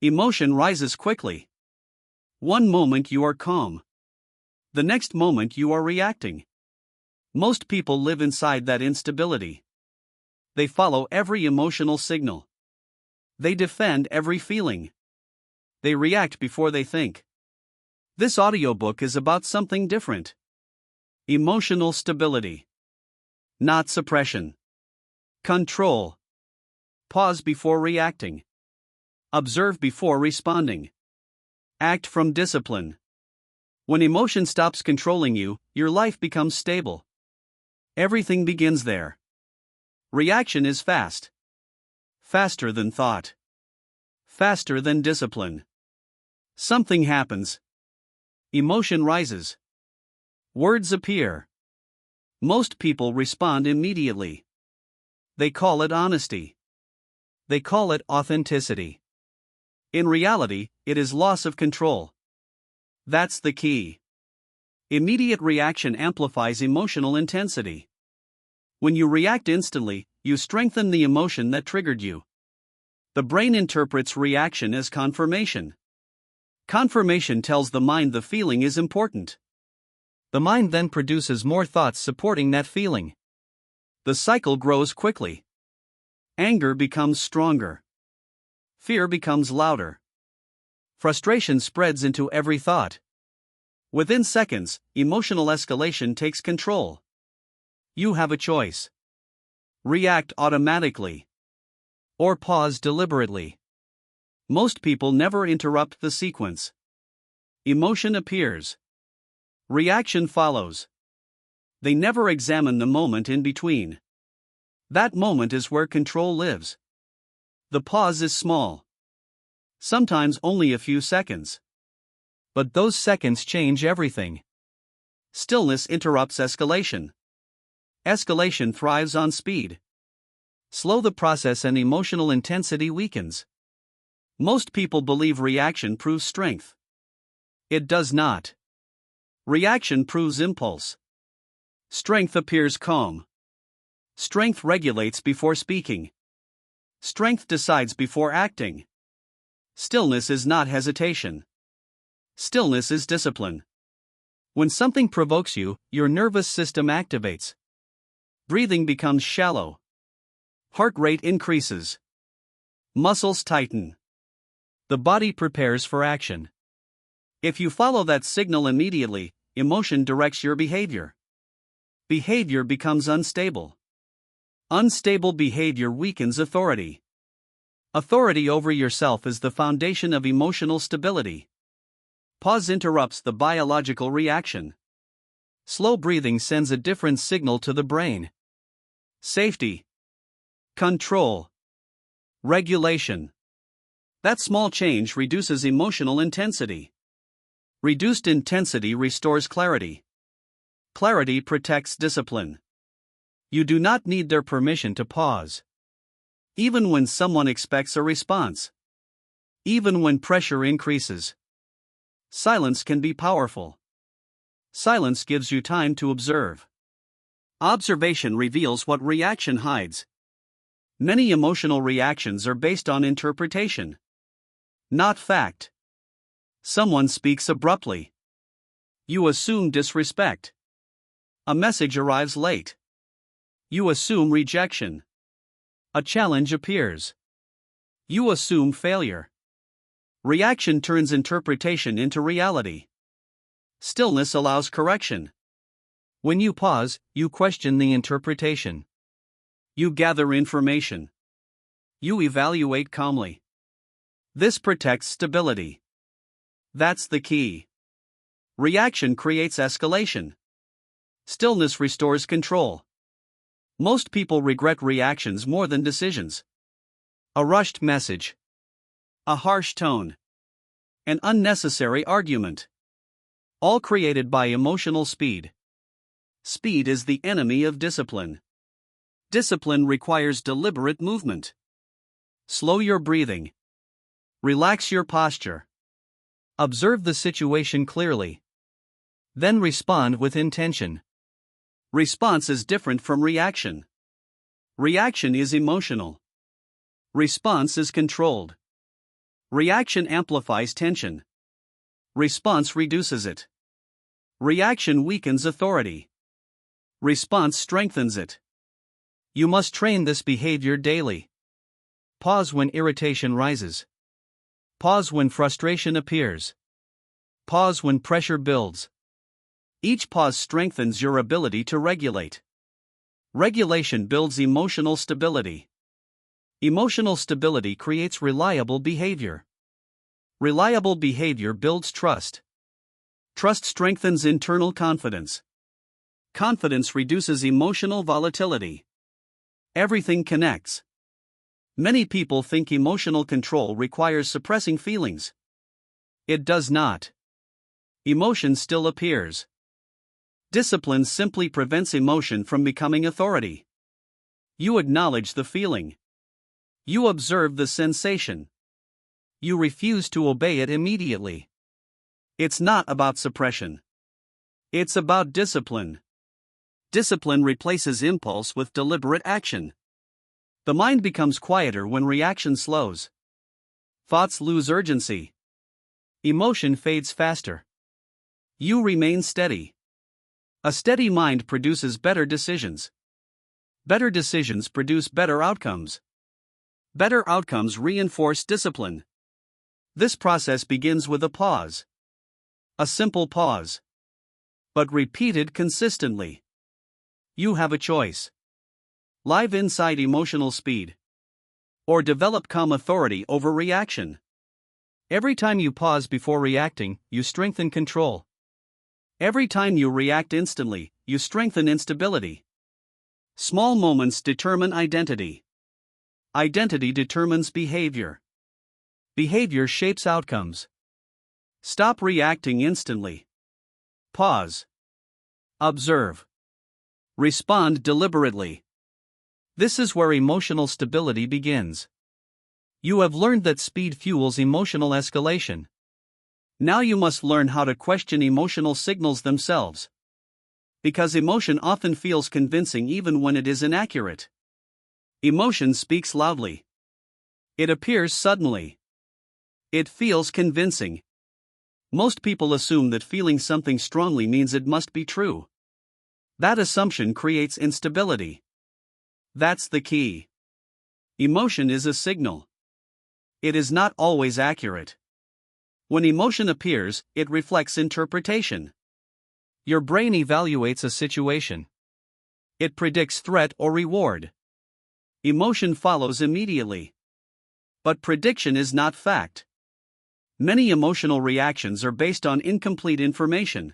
Emotion rises quickly. One moment you are calm. The next moment you are reacting. Most people live inside that instability. They follow every emotional signal. They defend every feeling. They react before they think. This audiobook is about something different. Emotional stability. Not suppression. Control. Pause before reacting. Observe before responding. Act from discipline. When emotion stops controlling you, your life becomes stable. Everything begins there. Reaction is fast. Faster than thought. Faster than discipline. Something happens. Emotion rises. Words appear. Most people respond immediately. They call it honesty. They call it authenticity. In reality, it is loss of control. That's the key. Immediate reaction amplifies emotional intensity. When you react instantly, you strengthen the emotion that triggered you. The brain interprets reaction as confirmation. Confirmation tells the mind the feeling is important. The mind then produces more thoughts supporting that feeling. The cycle grows quickly. Anger becomes stronger. Fear becomes louder. Frustration spreads into every thought. Within seconds, emotional escalation takes control. You have a choice. React automatically. Or pause deliberately. Most people never interrupt the sequence. Emotion appears. Reaction follows. They never examine the moment in between. That moment is where control lives. The pause is small. Sometimes only a few seconds. But those seconds change everything. Stillness interrupts escalation. Escalation thrives on speed. Slow the process and emotional intensity weakens. Most people believe reaction proves strength. It does not. Reaction proves impulse. Strength appears calm. Strength regulates before speaking. Strength decides before acting. Stillness is not hesitation. Stillness is discipline. When something provokes you, your nervous system activates. Breathing becomes shallow. Heart rate increases. Muscles tighten. The body prepares for action. If you follow that signal immediately, emotion directs your behavior. Behavior becomes unstable. Unstable behavior weakens authority. Authority over yourself is the foundation of emotional stability. Pause interrupts the biological reaction. Slow breathing sends a different signal to the brain. Safety. Control. Regulation. That small change reduces emotional intensity. Reduced intensity restores clarity. Clarity protects discipline. You do not need their permission to pause. Even when someone expects a response. Even when pressure increases. Silence can be powerful. Silence gives you time to observe. Observation reveals what reaction hides. Many emotional reactions are based on interpretation, not fact. Someone speaks abruptly. You assume disrespect. A message arrives late. You assume rejection. A challenge appears. You assume failure. Reaction turns interpretation into reality. Stillness allows correction. When you pause, you question the interpretation. You gather information. You evaluate calmly. This protects stability. That's the key. Reaction creates escalation. Stillness restores control. Most people regret reactions more than decisions. A rushed message. A harsh tone. An unnecessary argument. All created by emotional speed. Speed is the enemy of discipline. Discipline requires deliberate movement. Slow your breathing. Relax your posture. Observe the situation clearly. Then respond with intention. Response is different from reaction. Reaction is emotional. Response is controlled. Reaction amplifies tension. Response reduces it. Reaction weakens authority. Response strengthens it. You must train this behavior daily. Pause when irritation rises. Pause when frustration appears. Pause when pressure builds. Each pause strengthens your ability to regulate. Regulation builds emotional stability. Emotional stability creates reliable behavior. Reliable behavior builds trust. Trust strengthens internal confidence. Confidence reduces emotional volatility. Everything connects. Many people think emotional control requires suppressing feelings. It does not. Emotion still appears. Discipline simply prevents emotion from becoming authority. You acknowledge the feeling. You observe the sensation. You refuse to obey it immediately. It's not about suppression. It's about discipline. Discipline replaces impulse with deliberate action. The mind becomes quieter when reaction slows. Thoughts lose urgency. Emotion fades faster. You remain steady. A steady mind produces better decisions. Better decisions produce better outcomes. Better outcomes reinforce discipline. This process begins with a pause. A simple pause. But repeated consistently. You have a choice. Live inside emotional speed. Or develop calm authority over reaction. Every time you pause before reacting, you strengthen control. Every time you react instantly, you strengthen instability. Small moments determine identity. Identity determines behavior. Behavior shapes outcomes. Stop reacting instantly. Pause. Observe. Respond deliberately. This is where emotional stability begins. You have learned that speed fuels emotional escalation. Now you must learn how to question emotional signals themselves. Because emotion often feels convincing even when it is inaccurate. Emotion speaks loudly. It appears suddenly. It feels convincing. Most people assume that feeling something strongly means it must be true. That assumption creates instability. That's the key. Emotion is a signal. It is not always accurate. When emotion appears, it reflects interpretation. Your brain evaluates a situation. It predicts threat or reward. Emotion follows immediately. But prediction is not fact. Many emotional reactions are based on incomplete information.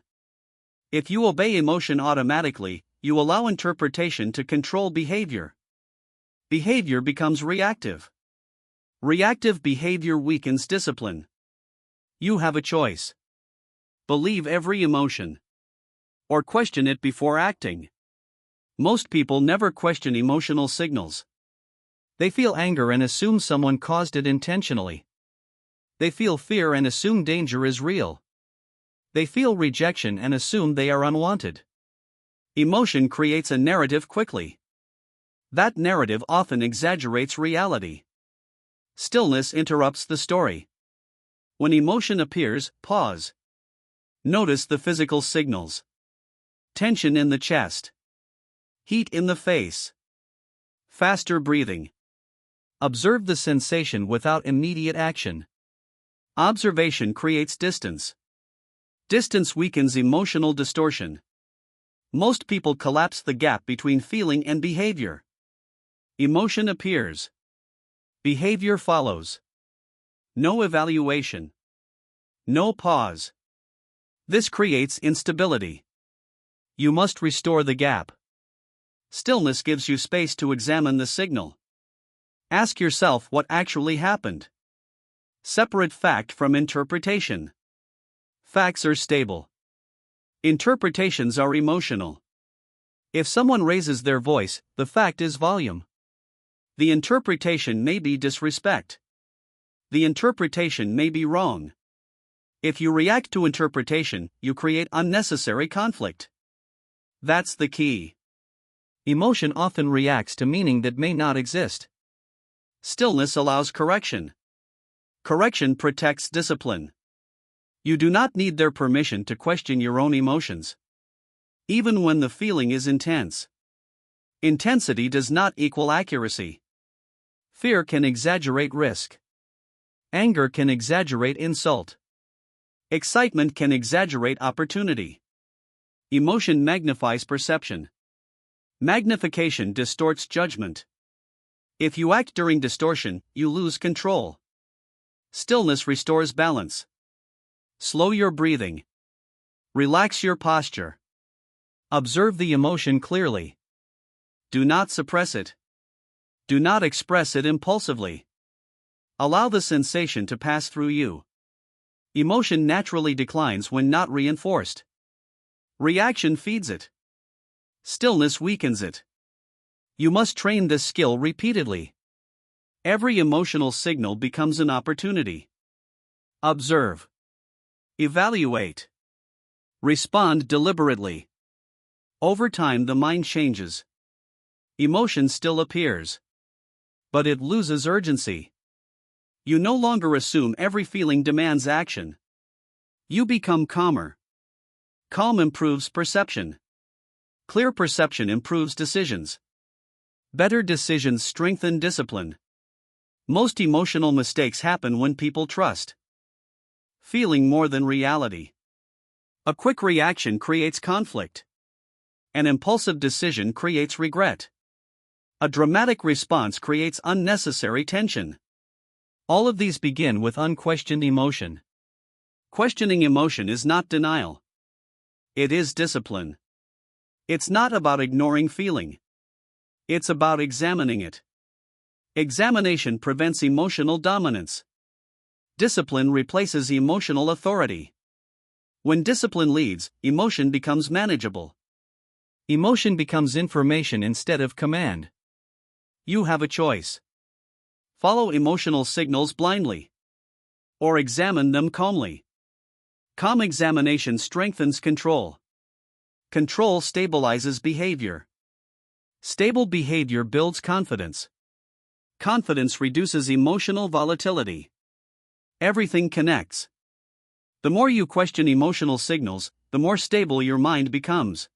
If you obey emotion automatically, you allow interpretation to control behavior. Behavior becomes reactive. Reactive behavior weakens discipline. You have a choice. Believe every emotion. Or question it before acting. Most people never question emotional signals. They feel anger and assume someone caused it intentionally. They feel fear and assume danger is real. They feel rejection and assume they are unwanted. Emotion creates a narrative quickly. That narrative often exaggerates reality. Stillness interrupts the story. When emotion appears, pause. Notice the physical signals. Tension in the chest. Heat in the face. Faster breathing. Observe the sensation without immediate action. Observation creates distance. Distance weakens emotional distortion. Most people collapse the gap between feeling and behavior. Emotion appears. Behavior follows. No evaluation. No pause. This creates instability. You must restore the gap. Stillness gives you space to examine the signal. Ask yourself what actually happened. Separate fact from interpretation. Facts are stable. Interpretations are emotional. If someone raises their voice, the fact is volume. The interpretation may be disrespect. The interpretation may be wrong. If you react to interpretation, you create unnecessary conflict. That's the key. Emotion often reacts to meaning that may not exist. Stillness allows correction. Correction protects discipline. You do not need their permission to question your own emotions, even when the feeling is intense. Intensity does not equal accuracy. Fear can exaggerate risk. Anger can exaggerate insult. Excitement can exaggerate opportunity. Emotion magnifies perception. Magnification distorts judgment. If you act during distortion, you lose control. Stillness restores balance. Slow your breathing. Relax your posture. Observe the emotion clearly. Do not suppress it. Do not express it impulsively. Allow the sensation to pass through you. Emotion naturally declines when not reinforced. Reaction feeds it. Stillness weakens it. You must train this skill repeatedly. Every emotional signal becomes an opportunity. Observe. Evaluate. Respond deliberately. Over time, the mind changes. Emotion still appears, but it loses urgency. You no longer assume every feeling demands action. You become calmer. Calm improves perception. Clear perception improves decisions. Better decisions strengthen discipline. Most emotional mistakes happen when people trust feeling more than reality. A quick reaction creates conflict. An impulsive decision creates regret. A dramatic response creates unnecessary tension. All of these begin with unquestioned emotion. Questioning emotion is not denial. It is discipline. It's not about ignoring feeling. It's about examining it. Examination prevents emotional dominance. Discipline replaces emotional authority. When discipline leads, emotion becomes manageable. Emotion becomes information instead of command. You have a choice. Follow emotional signals blindly, or examine them calmly. Calm examination strengthens control. Control stabilizes behavior. Stable behavior builds confidence. Confidence reduces emotional volatility. Everything connects. The more you question emotional signals, the more stable your mind becomes.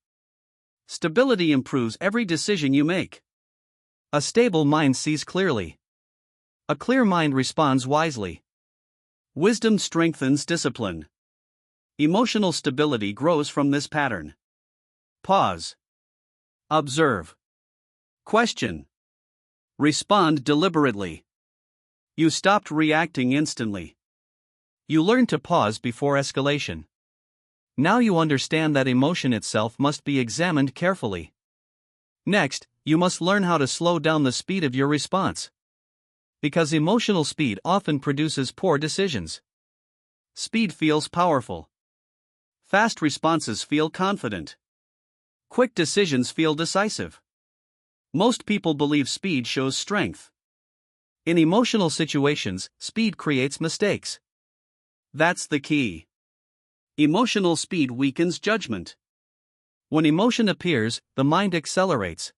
Stability improves every decision you make. A stable mind sees clearly. A clear mind responds wisely. Wisdom strengthens discipline. Emotional stability grows from this pattern. Pause. Observe. Question. Respond deliberately. You stopped reacting instantly. You learned to pause before escalation. Now you understand that emotion itself must be examined carefully. Next, you must learn how to slow down the speed of your response. Because emotional speed often produces poor decisions. Speed feels powerful. Fast responses feel confident. Quick decisions feel decisive. Most people believe speed shows strength. In emotional situations, speed creates mistakes. That's the key. Emotional speed weakens judgment. When emotion appears, the mind accelerates.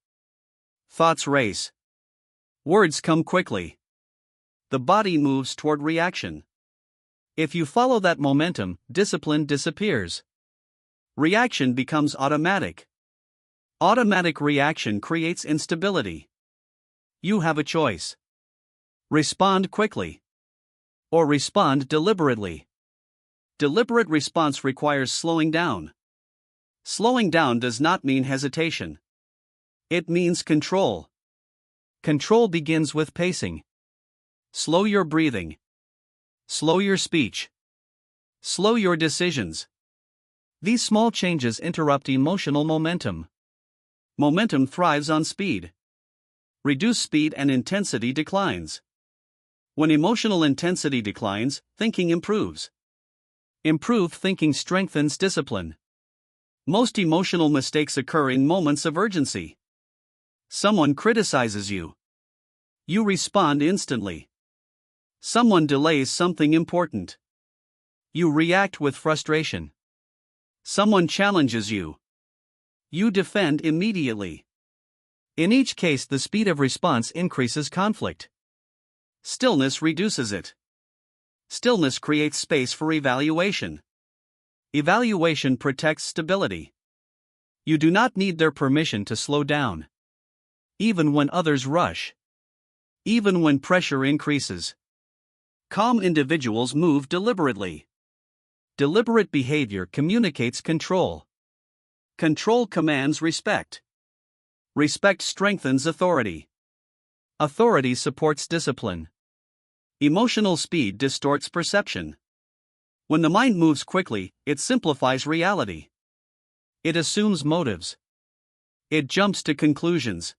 Thoughts race. Words come quickly. The body moves toward reaction. If you follow that momentum, discipline disappears. Reaction becomes automatic. Automatic reaction creates instability. You have a choice. Respond quickly, or respond deliberately. Deliberate response requires slowing down. Slowing down does not mean hesitation. It means control. Control begins with pacing. Slow your breathing. Slow your speech. Slow your decisions. These small changes interrupt emotional momentum. Momentum thrives on speed. Reduced speed and intensity declines. When emotional intensity declines, thinking improves. Improved thinking strengthens discipline. Most emotional mistakes occur in moments of urgency. Someone criticizes you. You respond instantly. Someone delays something important. You react with frustration. Someone challenges you. You defend immediately. In each case, the speed of response increases conflict. Stillness reduces it. Stillness creates space for evaluation. Evaluation protects stability. You do not need their permission to slow down. Even when others rush. Even when pressure increases. Calm individuals move deliberately. Deliberate behavior communicates control. Control commands respect. Respect strengthens authority. Authority supports discipline. Emotional speed distorts perception. When the mind moves quickly, it simplifies reality. It assumes motives. It jumps to conclusions.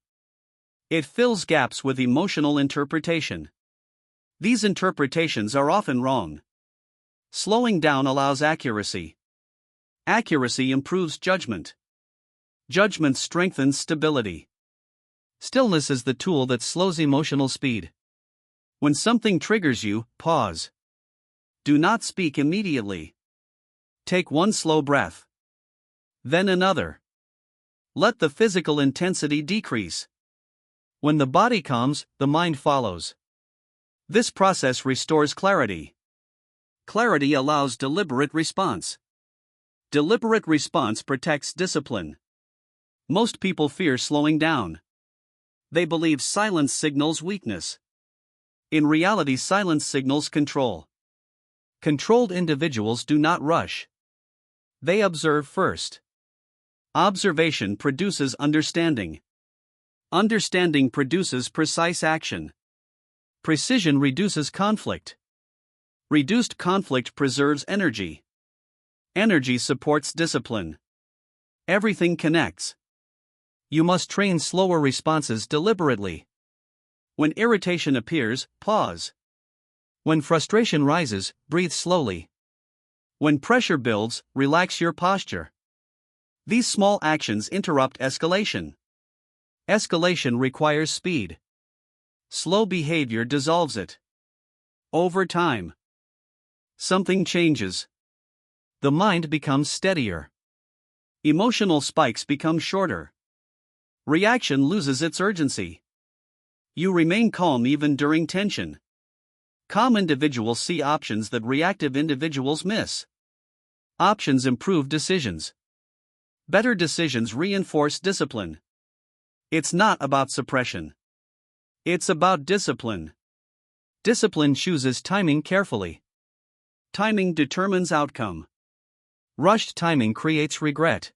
It fills gaps with emotional interpretation. These interpretations are often wrong. Slowing down allows accuracy. Accuracy improves judgment. Judgment strengthens stability. Stillness is the tool that slows emotional speed. When something triggers you, pause. Do not speak immediately. Take one slow breath. Then another. Let the physical intensity decrease. When the body calms, the mind follows. This process restores clarity. Clarity allows deliberate response. Deliberate response protects discipline. Most people fear slowing down. They believe silence signals weakness. In reality, silence signals control. Controlled individuals do not rush. They observe first. Observation produces understanding. Understanding produces precise action. Precision reduces conflict. Reduced conflict preserves energy. Energy supports discipline. Everything connects. You must train slower responses deliberately. When irritation appears, pause. When frustration rises, breathe slowly. When pressure builds, relax your posture. These small actions interrupt escalation. Escalation requires speed. Slow behavior dissolves it. Over time, something changes. The mind becomes steadier. Emotional spikes become shorter. Reaction loses its urgency. You remain calm even during tension. Calm individuals see options that reactive individuals miss. Options improve decisions. Better decisions reinforce discipline. It's not about suppression. It's about discipline. Discipline chooses timing carefully. Timing determines outcome. Rushed timing creates regret.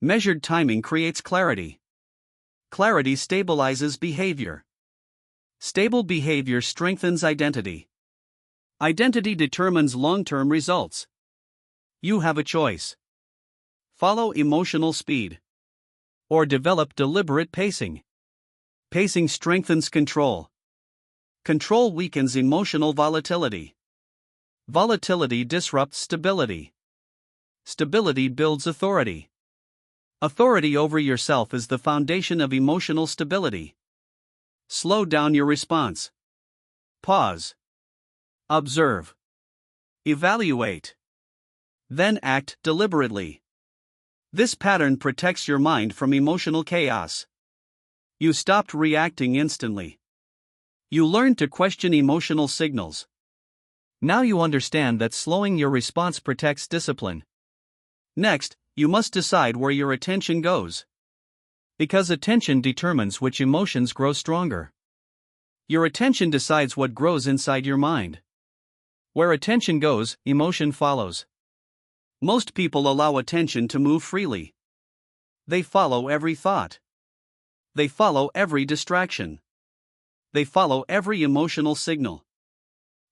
Measured timing creates clarity. Clarity stabilizes behavior. Stable behavior strengthens identity. Identity determines long-term results. You have a choice. Follow emotional speed. Or develop deliberate pacing. Pacing strengthens control. Control weakens emotional volatility. Volatility disrupts stability. Stability builds authority. Authority over yourself is the foundation of emotional stability. Slow down your response. Pause. Observe. Evaluate. Then act deliberately. This pattern protects your mind from emotional chaos. You stopped reacting instantly. You learned to question emotional signals. Now you understand that slowing your response protects discipline. Next, you must decide where your attention goes. Because attention determines which emotions grow stronger. Your attention decides what grows inside your mind. Where attention goes, emotion follows. Most people allow attention to move freely. They follow every thought. They follow every distraction. They follow every emotional signal.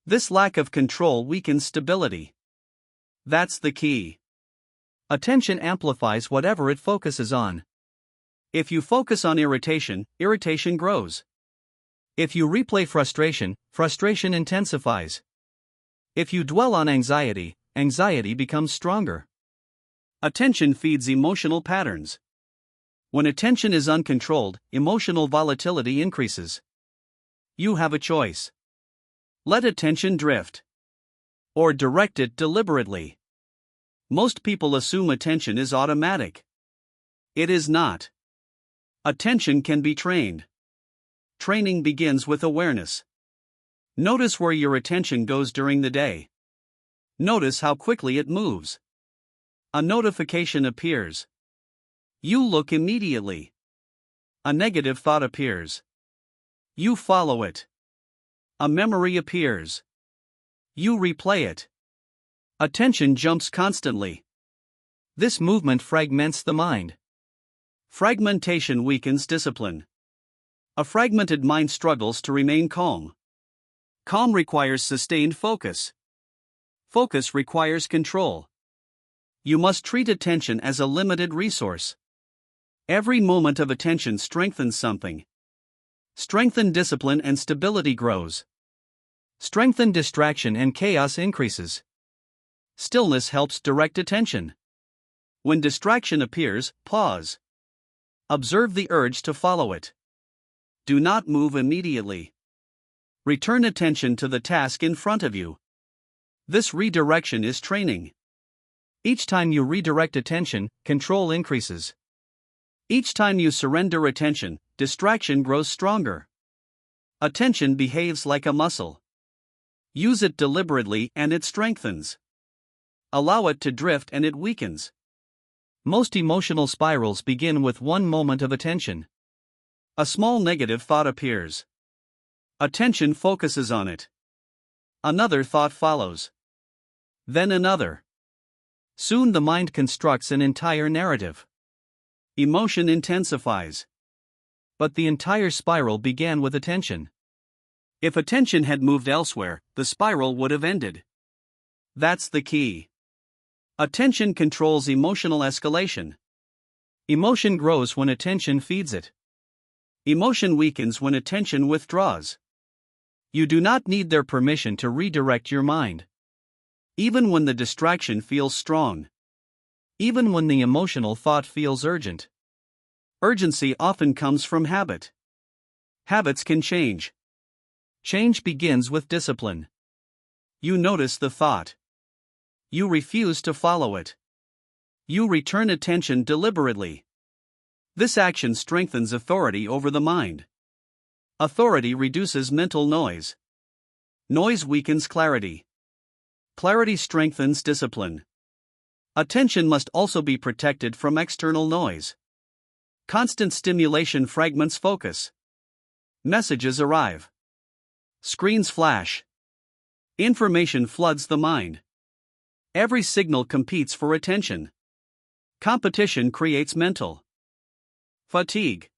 This lack of control weakens stability. That's the key. Attention amplifies whatever it focuses on. If you focus on irritation, irritation grows. If you replay frustration, frustration intensifies. If you dwell on anxiety, anxiety becomes stronger. Attention feeds emotional patterns. When attention is uncontrolled, emotional volatility increases. You have a choice. Let attention drift. Or direct it deliberately. Most people assume attention is automatic. It is not. Attention can be trained. Training begins with awareness. Notice where your attention goes during the day. Notice how quickly it moves. A notification appears. You look immediately. A negative thought appears. You follow it. A memory appears. You replay it. Attention jumps constantly. This movement fragments the mind. Fragmentation weakens discipline. A fragmented mind struggles to remain calm. Calm requires sustained focus. Focus requires control. You must treat attention as a limited resource. Every moment of attention strengthens something. Strengthen discipline and stability grows. Strengthen distraction and chaos increases. Stillness helps direct attention. When distraction appears, pause. Observe the urge to follow it. Do not move immediately. Return attention to the task in front of you. This redirection is training. Each time you redirect attention, control increases. Each time you surrender attention, distraction grows stronger. Attention behaves like a muscle. Use it deliberately and it strengthens. Allow it to drift and it weakens. Most emotional spirals begin with one moment of attention. A small negative thought appears. Attention focuses on it. Another thought follows. Then another. Soon the mind constructs an entire narrative. Emotion intensifies. But the entire spiral began with attention. If attention had moved elsewhere, the spiral would have ended. That's the key. Attention controls emotional escalation. Emotion grows when attention feeds it. Emotion weakens when attention withdraws. You do not need their permission to redirect your mind. Even when the distraction feels strong. Even when the emotional thought feels urgent. Urgency often comes from habit. Habits can change. Change begins with discipline. You notice the thought. You refuse to follow it. You return attention deliberately. This action strengthens authority over the mind. Authority reduces mental noise. Noise weakens clarity. Clarity strengthens discipline. Attention must also be protected from external noise. Constant stimulation fragments focus. Messages arrive. Screens flash. Information floods the mind. Every signal competes for attention. Competition creates mental fatigue.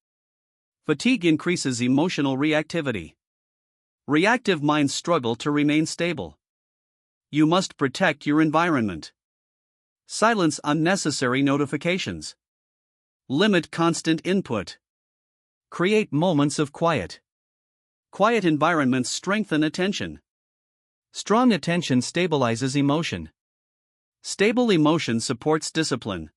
Fatigue increases emotional reactivity. Reactive minds struggle to remain stable. You must protect your environment. Silence unnecessary notifications. Limit constant input. Create moments of quiet. Quiet environments strengthen attention. Strong attention stabilizes emotion. Stable emotion supports discipline.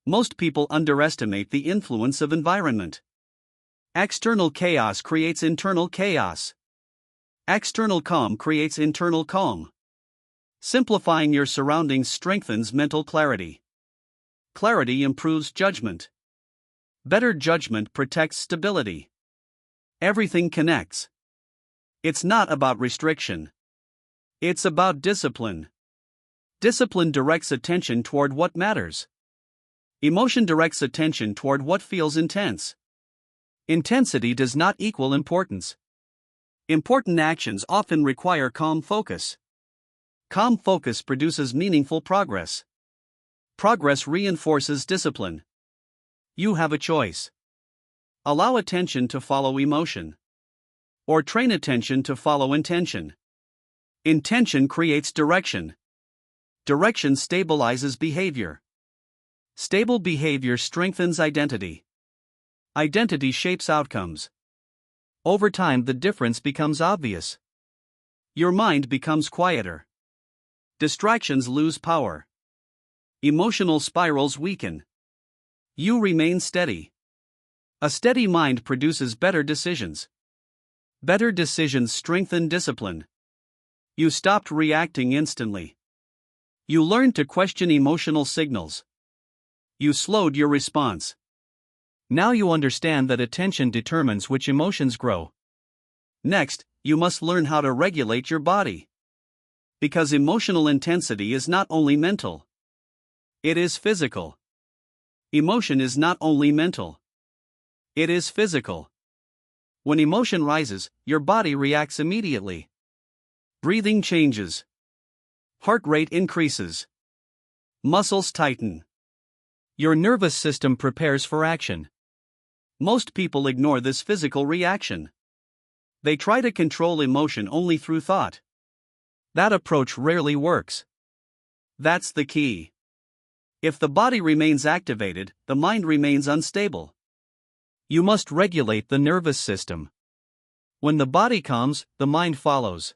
Most people underestimate the influence of environment. External chaos creates internal chaos. External calm creates internal calm. Simplifying your surroundings strengthens mental clarity. Clarity improves judgment. Better judgment protects stability. Everything connects. It's not about restriction. It's about discipline. Discipline directs attention toward what matters. Emotion directs attention toward what feels intense. Intensity does not equal importance. Important actions often require calm focus. Calm focus produces meaningful progress. Progress reinforces discipline. You have a choice. Allow attention to follow emotion. Or train attention to follow intention. Intention creates direction. Direction stabilizes behavior. Stable behavior strengthens identity. Identity shapes outcomes. Over time, the difference becomes obvious. Your mind becomes quieter. Distractions lose power. Emotional spirals weaken. You remain steady. A steady mind produces better decisions. Better decisions strengthen discipline. You stopped reacting instantly. You learned to question emotional signals. You slowed your response. Now you understand that attention determines which emotions grow. Next, you must learn how to regulate your body. Because emotional intensity is not only mental, it is physical. Emotion is not only mental, it is physical. When emotion rises, your body reacts immediately. Breathing changes. Heart rate increases. Muscles tighten. Your nervous system prepares for action. Most people ignore this physical reaction. They try to control emotion only through thought. That approach rarely works. That's the key. If the body remains activated, the mind remains unstable. You must regulate the nervous system. When the body calms, the mind follows.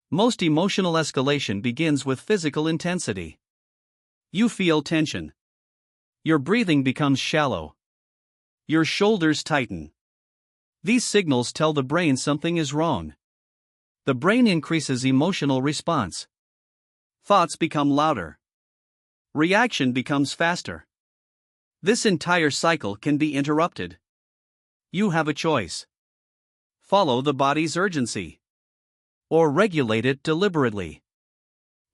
Most emotional escalation begins with physical intensity. You feel tension. Your breathing becomes shallow. Your shoulders tighten. These signals tell the brain something is wrong. The brain increases emotional response. Thoughts become louder. Reaction becomes faster. This entire cycle can be interrupted. You have a choice. Follow the body's urgency, or regulate it deliberately.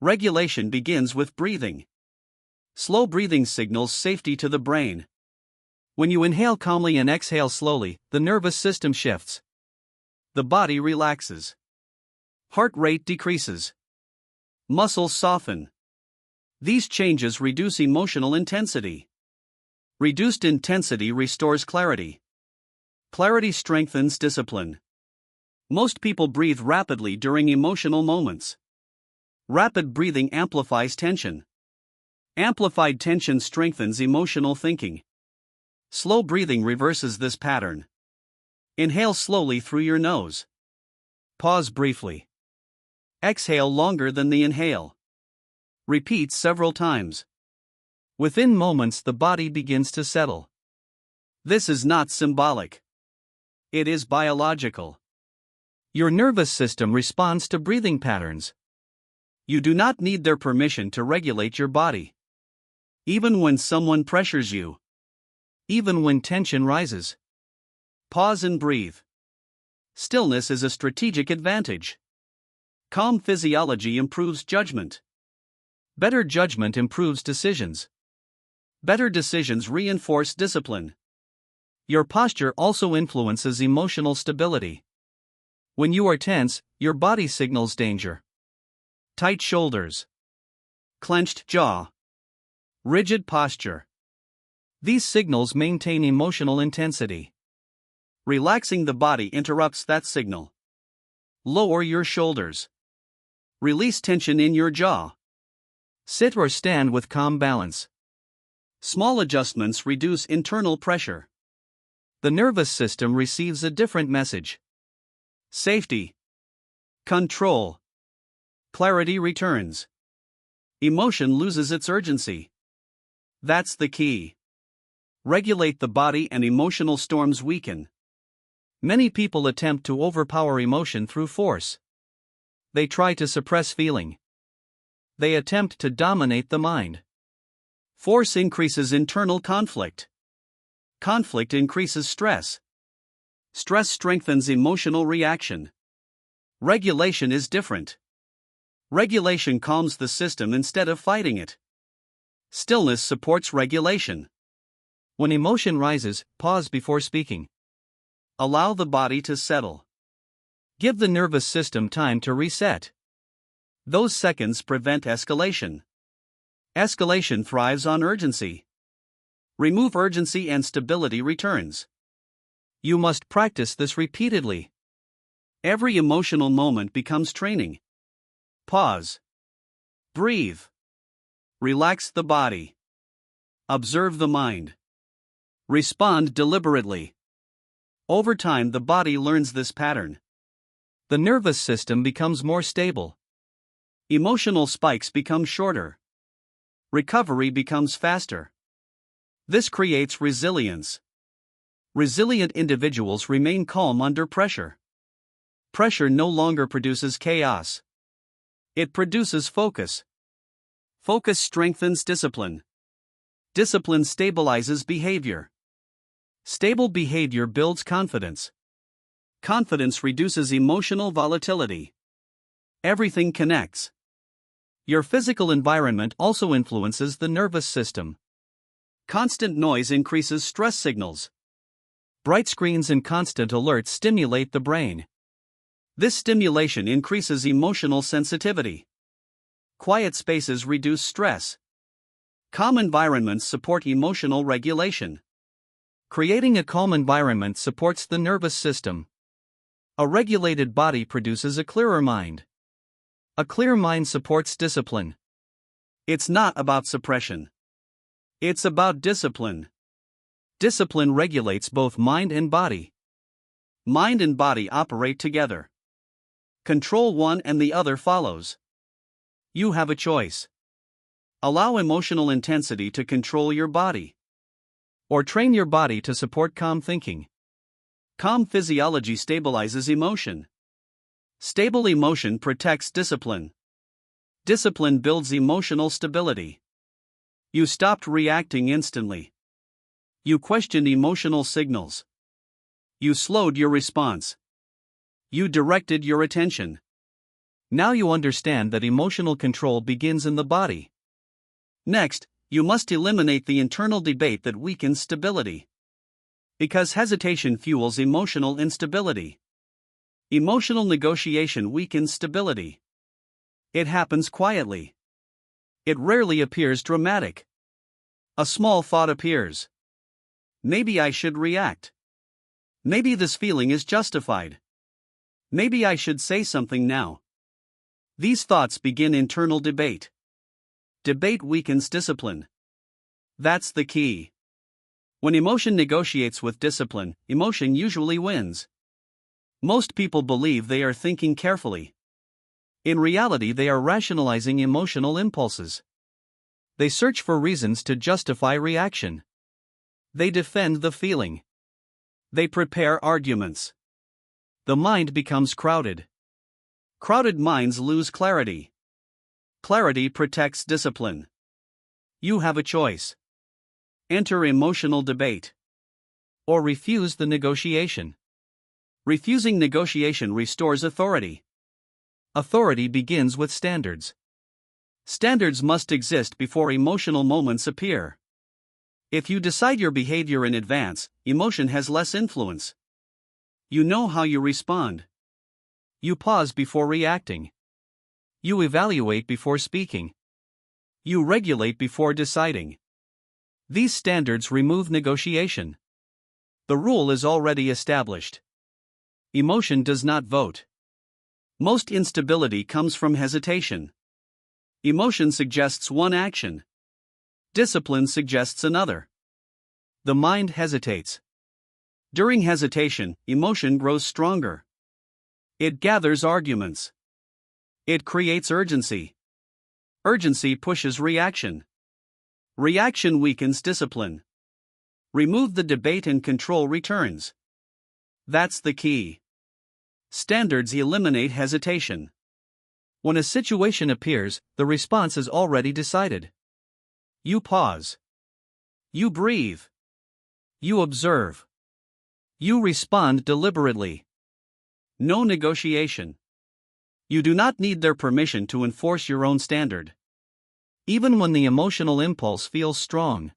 Regulation begins with breathing. Slow breathing signals safety to the brain. When you inhale calmly and exhale slowly, the nervous system shifts. The body relaxes. Heart rate decreases. Muscles soften. These changes reduce emotional intensity. Reduced intensity restores clarity. Clarity strengthens discipline. Most people breathe rapidly during emotional moments. Rapid breathing amplifies tension. Amplified tension strengthens emotional thinking. Slow breathing reverses this pattern. Inhale slowly through your nose. Pause briefly. Exhale longer than the inhale. Repeat several times. Within moments, the body begins to settle. This is not symbolic. It is biological. Your nervous system responds to breathing patterns. You do not need their permission to regulate your body. Even when someone pressures you, even when tension rises, pause and breathe. Stillness is a strategic advantage. Calm physiology improves judgment. Better judgment improves decisions. Better decisions reinforce discipline. Your posture also influences emotional stability. When you are tense, your body signals danger. Tight shoulders, clenched jaw, rigid posture. These signals maintain emotional intensity. Relaxing the body interrupts that signal. Lower your shoulders. Release tension in your jaw. Sit or stand with calm balance. Small adjustments reduce internal pressure. The nervous system receives a different message. Safety. Control. Clarity returns. Emotion loses its urgency. That's the key. Regulate the body and emotional storms weaken. Many people attempt to overpower emotion through force. They try to suppress feeling. They attempt to dominate the mind. Force increases internal conflict. Conflict increases stress. Stress strengthens emotional reaction. Regulation is different. Regulation calms the system instead of fighting it. Stillness supports regulation. When emotion rises, pause before speaking. Allow the body to settle. Give the nervous system time to reset. Those seconds prevent escalation. Escalation thrives on urgency. Remove urgency and stability returns. You must practice this repeatedly. Every emotional moment becomes training. Pause. Breathe. Relax the body. Observe the mind. Respond deliberately. Over time, the body learns this pattern. The nervous system becomes more stable. Emotional spikes become shorter. Recovery becomes faster. This creates resilience. Resilient individuals remain calm under pressure. Pressure no longer produces chaos. It produces focus. Focus strengthens discipline. Discipline stabilizes behavior. Stable behavior builds confidence. Confidence reduces emotional volatility. Everything connects. Your physical environment also influences the nervous system. Constant noise increases stress signals. Bright screens and constant alerts stimulate the brain. This stimulation increases emotional sensitivity. Quiet spaces reduce stress. Calm environments support emotional regulation. Creating a calm environment supports the nervous system. A regulated body produces a clearer mind. A clear mind supports discipline. It's not about suppression. It's about discipline. Discipline regulates both mind and body. Mind and body operate together. Control one and the other follows. You have a choice. Allow emotional intensity to control your body. Or train your body to support calm thinking. Calm physiology stabilizes emotion. Stable emotion protects discipline. Discipline builds emotional stability. You stopped reacting instantly. You questioned emotional signals. You slowed your response. You directed your attention. Now you understand that emotional control begins in the body. Next, you must eliminate the internal debate that weakens stability. Because hesitation fuels emotional instability. Emotional negotiation weakens stability. It happens quietly. It rarely appears dramatic. A small thought appears. Maybe I should react. Maybe this feeling is justified. Maybe I should say something now. These thoughts begin internal debate. Debate weakens discipline. That's the key. When emotion negotiates with discipline, emotion usually wins. Most people believe they are thinking carefully. In reality, they are rationalizing emotional impulses. They search for reasons to justify reaction. They defend the feeling. They prepare arguments. The mind becomes crowded. Crowded minds lose clarity. Clarity protects discipline. You have a choice. Enter emotional debate. Or refuse the negotiation. Refusing negotiation restores authority. Authority begins with standards. Standards must exist before emotional moments appear. If you decide your behavior in advance, emotion has less influence. You know how you respond. You pause before reacting. You evaluate before speaking. You regulate before deciding. These standards remove negotiation. The rule is already established. Emotion does not vote. Most instability comes from hesitation. Emotion suggests one action. Discipline suggests another. The mind hesitates. During hesitation, emotion grows stronger. It gathers arguments. It creates urgency. Urgency pushes reaction. Reaction weakens discipline. Remove the debate and control returns. That's the key. Standards eliminate hesitation. When a situation appears, the response is already decided. You pause. You breathe. You observe. You respond deliberately. No negotiation. You do not need their permission to enforce your own standard. Even when the emotional impulse feels strong.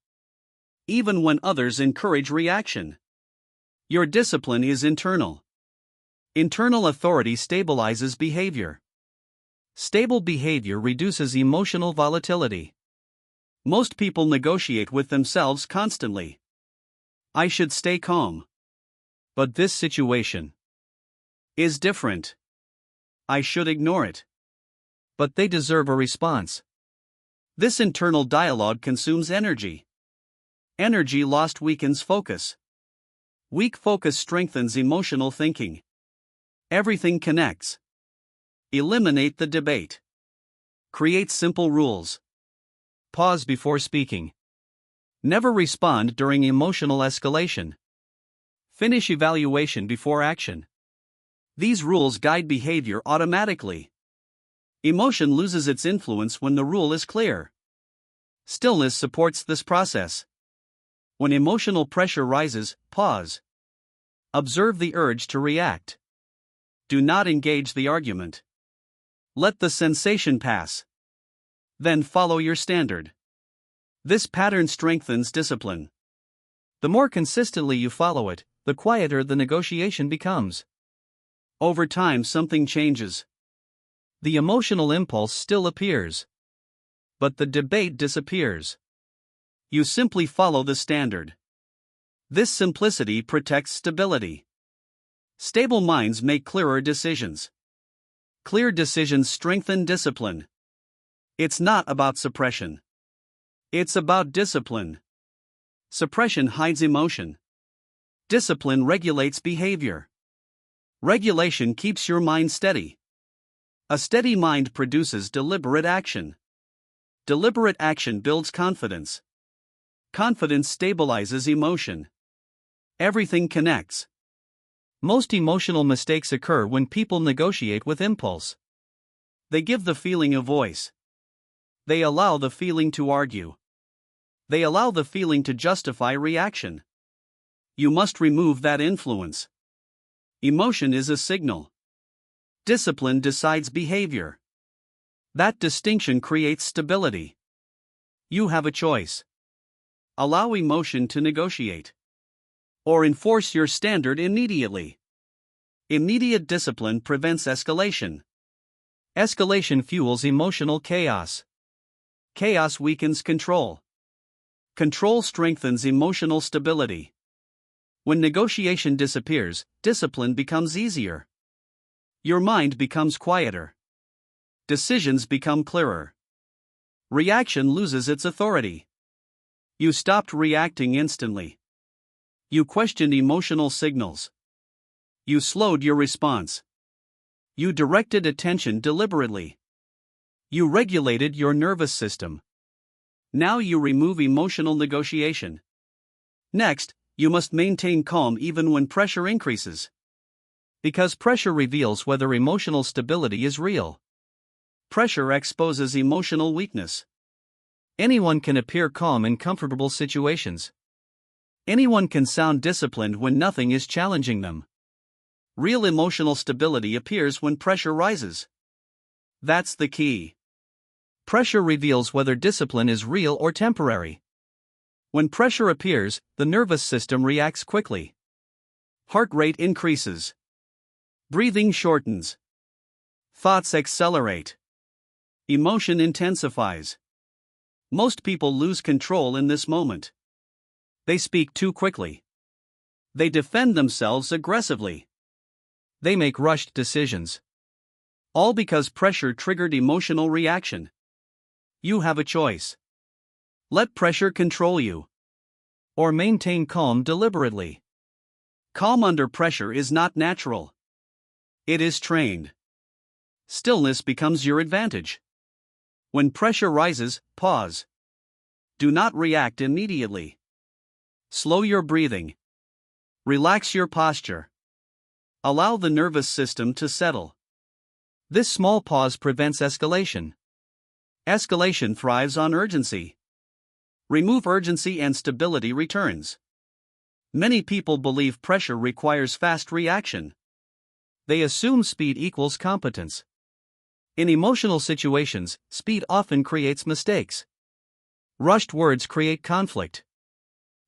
Even when others encourage reaction. Your discipline is internal. Internal authority stabilizes behavior. Stable behavior reduces emotional volatility. Most people negotiate with themselves constantly. I should stay calm. But this situation is different. I should ignore it. But they deserve a response. This internal dialogue consumes energy. Energy lost weakens focus. Weak focus strengthens emotional thinking. Everything connects. Eliminate the debate. Create simple rules. Pause before speaking. Never respond during emotional escalation. Finish evaluation before action. These rules guide behavior automatically. Emotion loses its influence when the rule is clear. Stillness supports this process. When emotional pressure rises, pause. Observe the urge to react. Do not engage the argument. Let the sensation pass. Then follow your standard. This pattern strengthens discipline. The more consistently you follow it, the quieter the negotiation becomes. Over time, something changes. The emotional impulse still appears, but the debate disappears. You simply follow the standard. This simplicity protects stability. Stable minds make clearer decisions. Clear decisions strengthen discipline. It's not about suppression. It's about discipline. Suppression hides emotion. Discipline regulates behavior. Regulation keeps your mind steady. A steady mind produces deliberate action. Deliberate action builds confidence. Confidence stabilizes emotion. Everything connects. Most emotional mistakes occur when people negotiate with impulse. They give the feeling a voice. They allow the feeling to argue. They allow the feeling to justify reaction. You must remove that influence. Emotion is a signal. Discipline decides behavior. That distinction creates stability. You have a choice. Allow emotion to negotiate. Or enforce your standard immediately. Immediate discipline prevents escalation. Escalation fuels emotional chaos. Chaos weakens control. Control strengthens emotional stability. When negotiation disappears, discipline becomes easier. Your mind becomes quieter. Decisions become clearer. Reaction loses its authority. You stopped reacting instantly. You questioned emotional signals. You slowed your response. You directed attention deliberately. You regulated your nervous system. Now you remove emotional negotiation. Next, you must maintain calm even when pressure increases. Because pressure reveals whether emotional stability is real. Pressure exposes emotional weakness. Anyone can appear calm in comfortable situations. Anyone can sound disciplined when nothing is challenging them. Real emotional stability appears when pressure rises. That's the key. Pressure reveals whether discipline is real or temporary. When pressure appears, the nervous system reacts quickly. Heart rate increases. Breathing shortens. Thoughts accelerate. Emotion intensifies. Most people lose control in this moment. They speak too quickly. They defend themselves aggressively. They make rushed decisions. All because pressure triggered emotional reaction. You have a choice. Let pressure control you. Or maintain calm deliberately. Calm under pressure is not natural. It is trained. Stillness becomes your advantage. When pressure rises, pause. Do not react immediately. Slow your breathing. Relax your posture. Allow the nervous system to settle. This small pause prevents escalation. Escalation thrives on urgency. Remove urgency and stability returns. Many people believe pressure requires fast reaction. They assume speed equals competence. In emotional situations, speed often creates mistakes. Rushed words create conflict.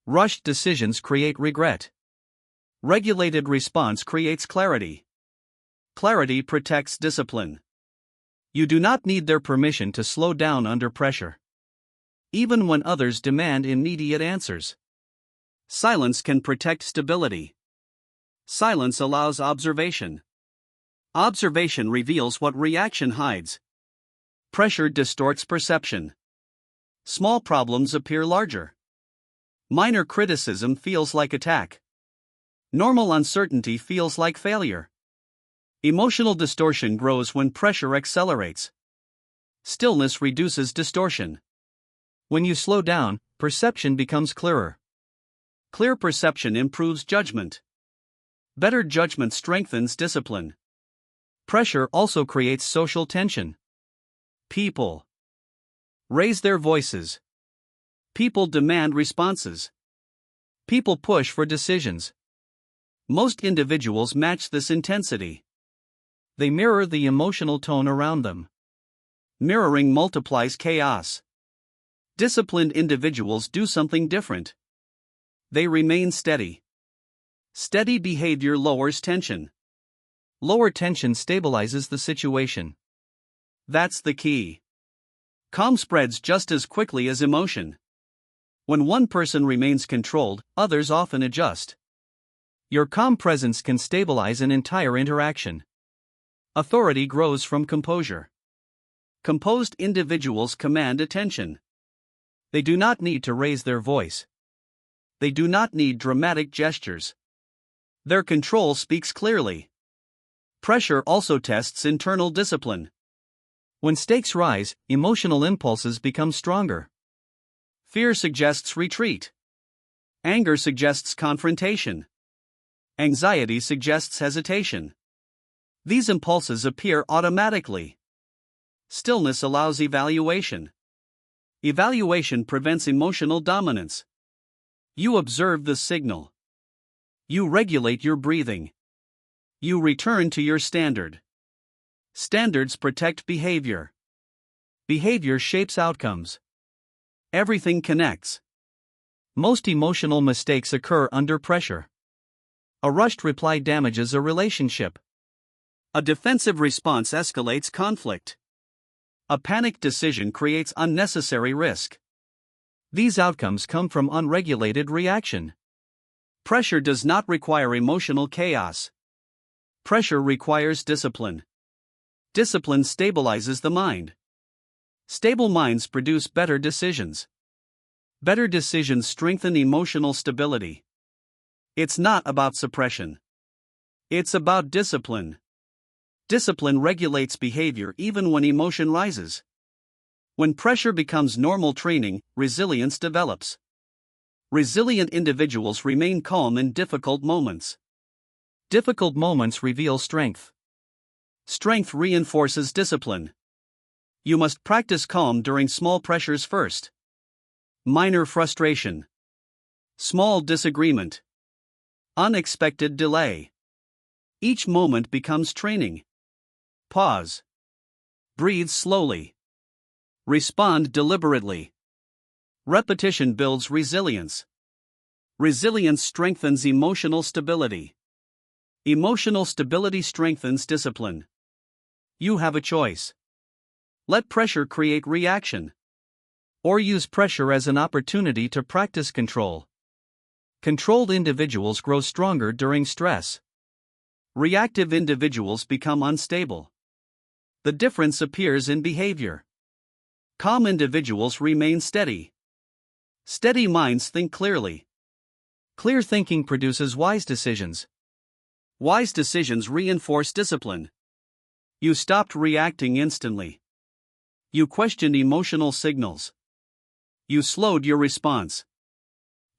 Rushed decisions create regret. Regulated response creates clarity. Clarity protects discipline. You do not need their permission to slow down under pressure. Even when others demand immediate answers. Silence can protect stability. Silence allows observation. Observation reveals what reaction hides. Pressure distorts perception. Small problems appear larger. Minor criticism feels like attack. Normal uncertainty feels like failure. Emotional distortion grows when pressure accelerates. Stillness reduces distortion. When you slow down, perception becomes clearer. Clear perception improves judgment. Better judgment strengthens discipline. Pressure also creates social tension. People raise their voices. People demand responses. People push for decisions. Most individuals match this intensity. They mirror the emotional tone around them. Mirroring multiplies chaos. Disciplined individuals do something different. They remain steady. Steady behavior lowers tension. Lower tension stabilizes the situation. That's the key. Calm spreads just as quickly as emotion. When one person remains controlled, others often adjust. Your calm presence can stabilize an entire interaction. Authority grows from composure. Composed individuals command attention. They do not need to raise their voice. They do not need dramatic gestures. Their control speaks clearly. Pressure also tests internal discipline. When stakes rise, emotional impulses become stronger. Fear suggests retreat. Anger suggests confrontation. Anxiety suggests hesitation. These impulses appear automatically. Stillness allows evaluation. Evaluation prevents emotional dominance. You observe the signal. You regulate your breathing. You return to your standard. Standards protect behavior. Behavior shapes outcomes. Everything connects. Most emotional mistakes occur under pressure. A rushed reply damages a relationship. A defensive response escalates conflict. A panicked decision creates unnecessary risk. These outcomes come from unregulated reaction. Pressure does not require emotional chaos. Pressure requires discipline. Discipline stabilizes the mind. Stable minds produce better decisions. Better decisions strengthen emotional stability. It's not about suppression. It's about discipline. Discipline regulates behavior even when emotion rises. When pressure becomes normal training, resilience develops. Resilient individuals remain calm in difficult moments. Difficult moments reveal strength. Strength reinforces discipline. You must practice calm during small pressures first. Minor frustration. Small disagreement. Unexpected delay. Each moment becomes training. Pause. Breathe slowly. Respond deliberately. Repetition builds resilience. Resilience strengthens emotional stability. Emotional stability strengthens discipline. You have a choice. Let pressure create reaction. Or use pressure as an opportunity to practice control. Controlled individuals grow stronger during stress. Reactive individuals become unstable. The difference appears in behavior. Calm individuals remain steady. Steady minds think clearly. Clear thinking produces wise decisions. Wise decisions reinforce discipline. You stopped reacting instantly. You questioned emotional signals. You slowed your response.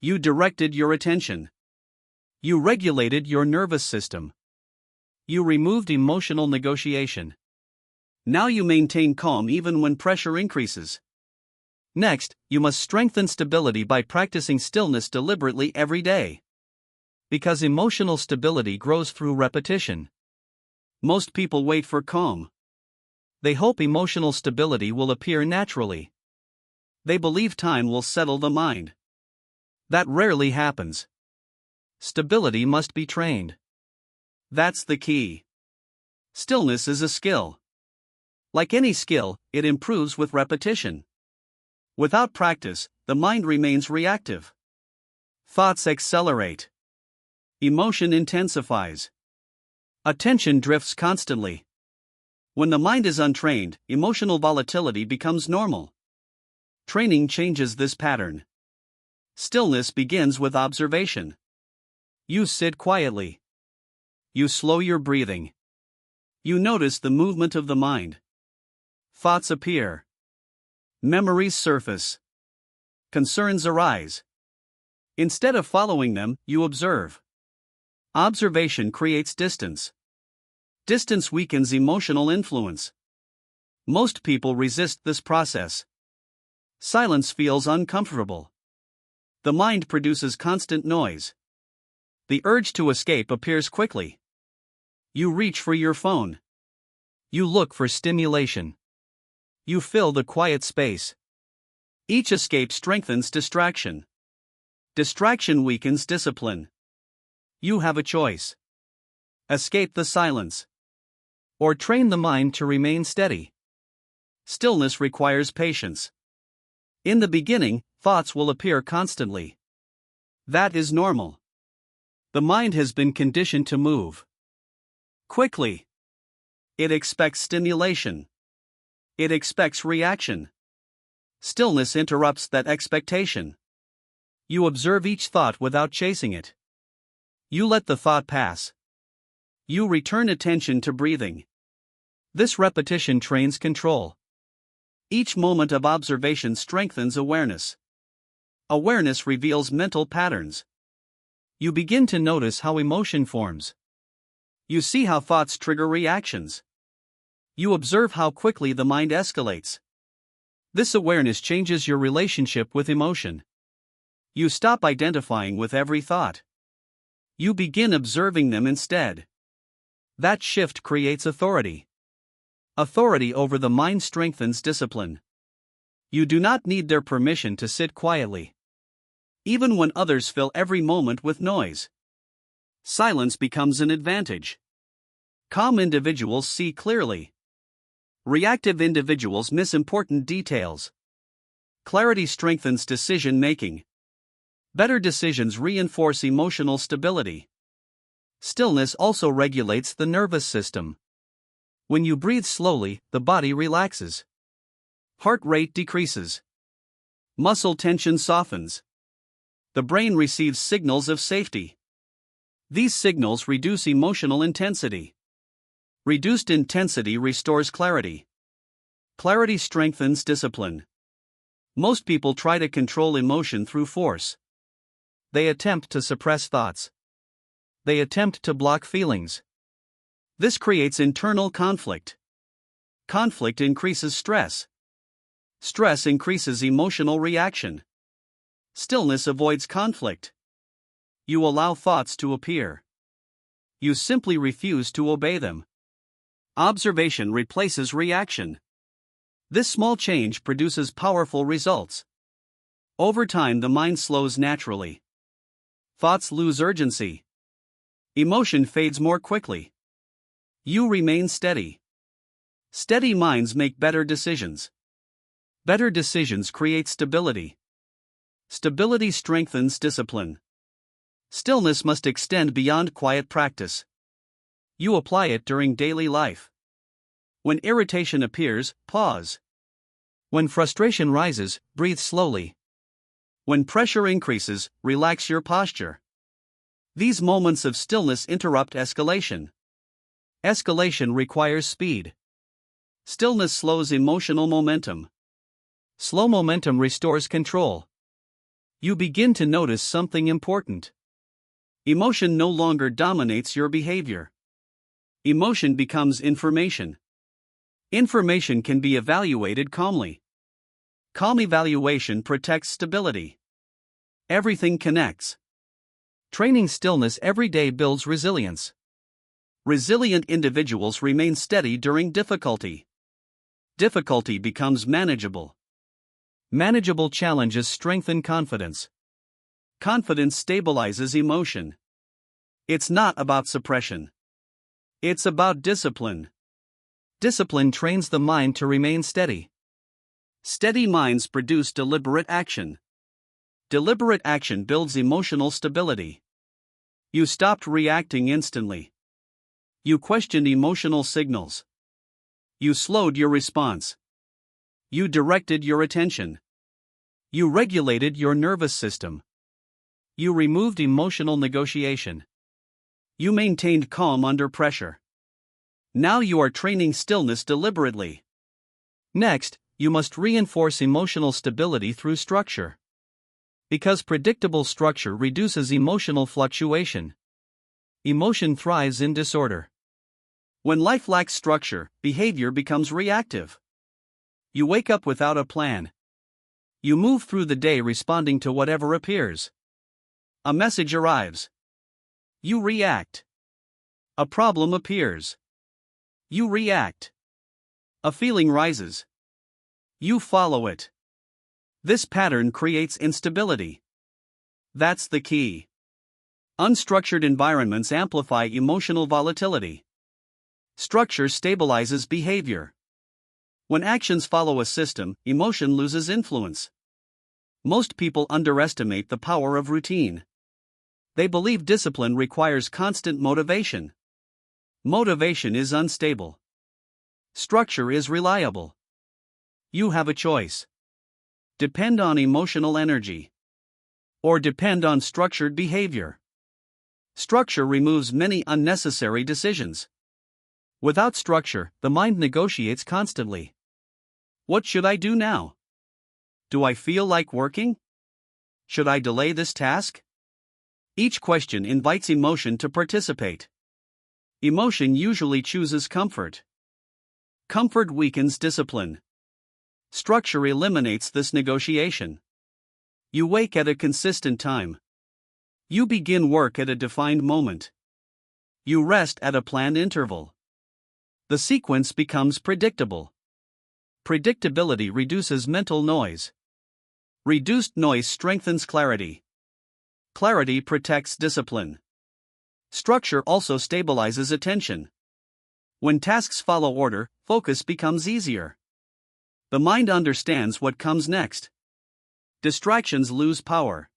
You directed your attention. You regulated your nervous system. You removed emotional negotiation. Now you maintain calm even when pressure increases. Next, you must strengthen stability by practicing stillness deliberately every day. Because emotional stability grows through repetition. Most people wait for calm. They hope emotional stability will appear naturally. They believe time will settle the mind. That rarely happens. Stability must be trained. That's the key. Stillness is a skill. Like any skill, it improves with repetition. Without practice, the mind remains reactive. Thoughts accelerate. Emotion intensifies. Attention drifts constantly. When the mind is untrained, emotional volatility becomes normal. Training changes this pattern. Stillness begins with observation. You sit quietly. You slow your breathing. You notice the movement of the mind. Thoughts appear. Memories surface. Concerns arise. Instead of following them, you observe. Observation creates distance. Distance weakens emotional influence. Most people resist this process. Silence feels uncomfortable. The mind produces constant noise. The urge to escape appears quickly. You reach for your phone. You look for stimulation. You fill the quiet space. Each escape strengthens distraction. Distraction weakens discipline. You have a choice. Escape the silence. Or train the mind to remain steady. Stillness requires patience. In the beginning, thoughts will appear constantly. That is normal. The mind has been conditioned to move quickly. It expects stimulation. It expects reaction. Stillness interrupts that expectation. You observe each thought without chasing it. You let the thought pass. You return attention to breathing. This repetition trains control. Each moment of observation strengthens awareness. Awareness reveals mental patterns. You begin to notice how emotion forms. You see how thoughts trigger reactions. You observe how quickly the mind escalates. This awareness changes your relationship with emotion. You stop identifying with every thought. You begin observing them instead. That shift creates authority. Authority over the mind strengthens discipline. You do not need their permission to sit quietly. Even when others fill every moment with noise, silence becomes an advantage. Calm individuals see clearly. Reactive individuals miss important details. Clarity strengthens decision making. Better decisions reinforce emotional stability. Stillness also regulates the nervous system. When you breathe slowly, the body relaxes. Heart rate decreases. Muscle tension softens. The brain receives signals of safety. These signals reduce emotional intensity. Reduced intensity restores clarity. Clarity strengthens discipline. Most people try to control emotion through force. They attempt to suppress thoughts. They attempt to block feelings. This creates internal conflict. Conflict increases stress. Stress increases emotional reaction. Stillness avoids conflict. You allow thoughts to appear. You simply refuse to obey them. Observation replaces reaction. This small change produces powerful results. Over time, the mind slows naturally. Thoughts lose urgency. Emotion fades more quickly. You remain steady. Steady minds make better decisions. Better decisions create stability. Stability strengthens discipline. Stillness must extend beyond quiet practice. You apply it during daily life. When irritation appears, pause. When frustration rises, breathe slowly. When pressure increases, relax your posture. These moments of stillness interrupt escalation. Escalation requires speed. Stillness slows emotional momentum. Slow momentum restores control. You begin to notice something important. Emotion no longer dominates your behavior. Emotion becomes information. Information can be evaluated calmly. Calm evaluation protects stability. Everything connects. Training stillness every day builds resilience. Resilient individuals remain steady during difficulty. Difficulty becomes manageable. Manageable challenges strengthen confidence. Confidence stabilizes emotion. It's not about suppression. It's about discipline. Discipline trains the mind to remain steady. Steady minds produce deliberate action. Deliberate action builds emotional stability. You stopped reacting instantly. You questioned emotional signals. You slowed your response. You directed your attention. You regulated your nervous system. You removed emotional negotiation. You maintained calm under pressure. Now you are training stillness deliberately. Next, you must reinforce emotional stability through structure. Because predictable structure reduces emotional fluctuation. Emotion thrives in disorder. When life lacks structure, behavior becomes reactive. You wake up without a plan. You move through the day responding to whatever appears. A message arrives. You react. A problem appears. You react. A feeling rises. You follow it. This pattern creates instability. That's the key. Unstructured environments amplify emotional volatility. Structure stabilizes behavior. When actions follow a system, emotion loses influence. Most people underestimate the power of routine. They believe discipline requires constant motivation. Motivation is unstable. Structure is reliable. You have a choice. Depend on emotional energy. Or depend on structured behavior. Structure removes many unnecessary decisions. Without structure, the mind negotiates constantly. What should I do now? Do I feel like working? Should I delay this task? Each question invites emotion to participate. Emotion usually chooses comfort. Comfort weakens discipline. Structure eliminates this negotiation. You wake at a consistent time. You begin work at a defined moment. You rest at a planned interval. The sequence becomes predictable. Predictability reduces mental noise. Reduced noise strengthens clarity. Clarity protects discipline. Structure also stabilizes attention. When tasks follow order, focus becomes easier. The mind understands what comes next. Distractions lose power.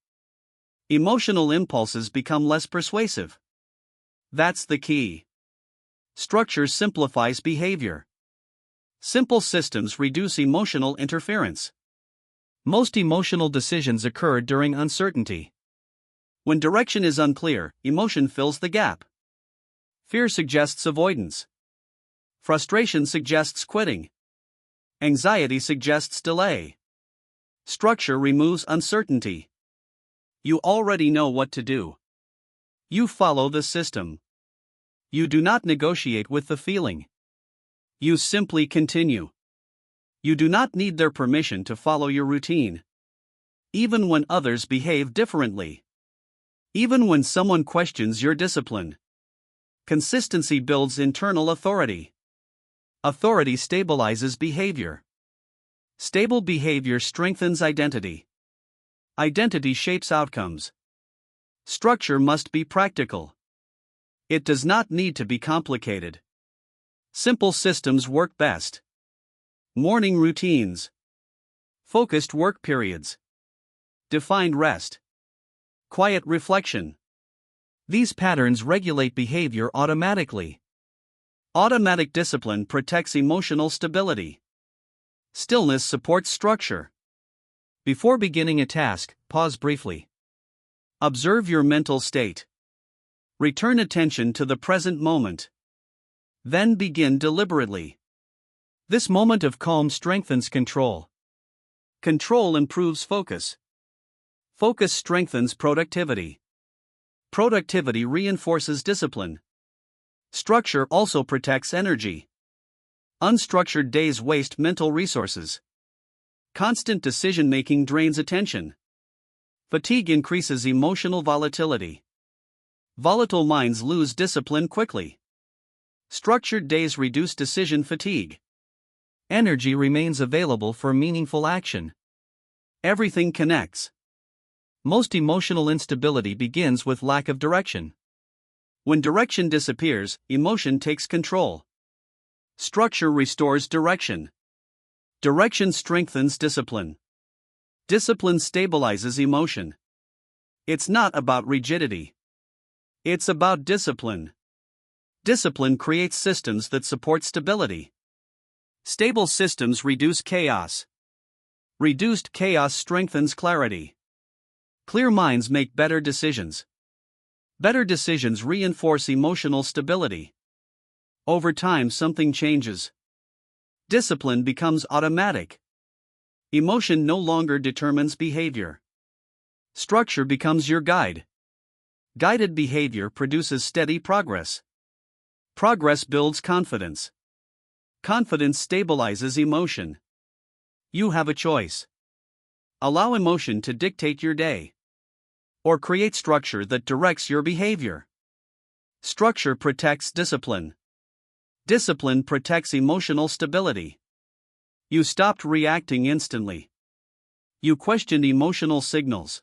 Emotional impulses become less persuasive. That's the key. Structure simplifies behavior. Simple systems reduce emotional interference. Most emotional decisions occur during uncertainty. When direction is unclear, emotion fills the gap. Fear suggests avoidance. Frustration suggests quitting. Anxiety suggests delay. Structure removes uncertainty. You already know what to do. You follow the system. You do not negotiate with the feeling. You simply continue. You do not need their permission to follow your routine. Even when others behave differently. Even when someone questions your discipline. Consistency builds internal authority. Authority stabilizes behavior. Stable behavior strengthens identity. Identity shapes outcomes. Structure must be practical. It does not need to be complicated. Simple systems work best. Morning routines. Focused work periods. Defined rest. Quiet reflection. These patterns regulate behavior automatically. Automatic discipline protects emotional stability. Stillness supports structure. Before beginning a task, pause briefly. Observe your mental state. Return attention to the present moment. Then begin deliberately. This moment of calm strengthens control. Control improves focus. Focus strengthens productivity. Productivity reinforces discipline. Structure also protects energy. Unstructured days waste mental resources. Constant decision-making drains attention. Fatigue increases emotional volatility. Volatile minds lose discipline quickly. Structured days reduce decision fatigue. Energy remains available for meaningful action. Everything connects. Most emotional instability begins with lack of direction. When direction disappears, emotion takes control. Structure restores direction. Direction strengthens discipline. Discipline stabilizes emotion. It's not about rigidity. It's about discipline. Discipline creates systems that support stability. Stable systems reduce chaos. Reduced chaos strengthens clarity. Clear minds make better decisions. Better decisions reinforce emotional stability. Over time, something changes. Discipline becomes automatic. Emotion no longer determines behavior. Structure becomes your guide. Guided behavior produces steady progress. Progress builds confidence. Confidence stabilizes emotion. You have a choice. Allow emotion to dictate your day. Or create structure that directs your behavior. Structure protects discipline. Discipline protects emotional stability. You stopped reacting instantly. You questioned emotional signals.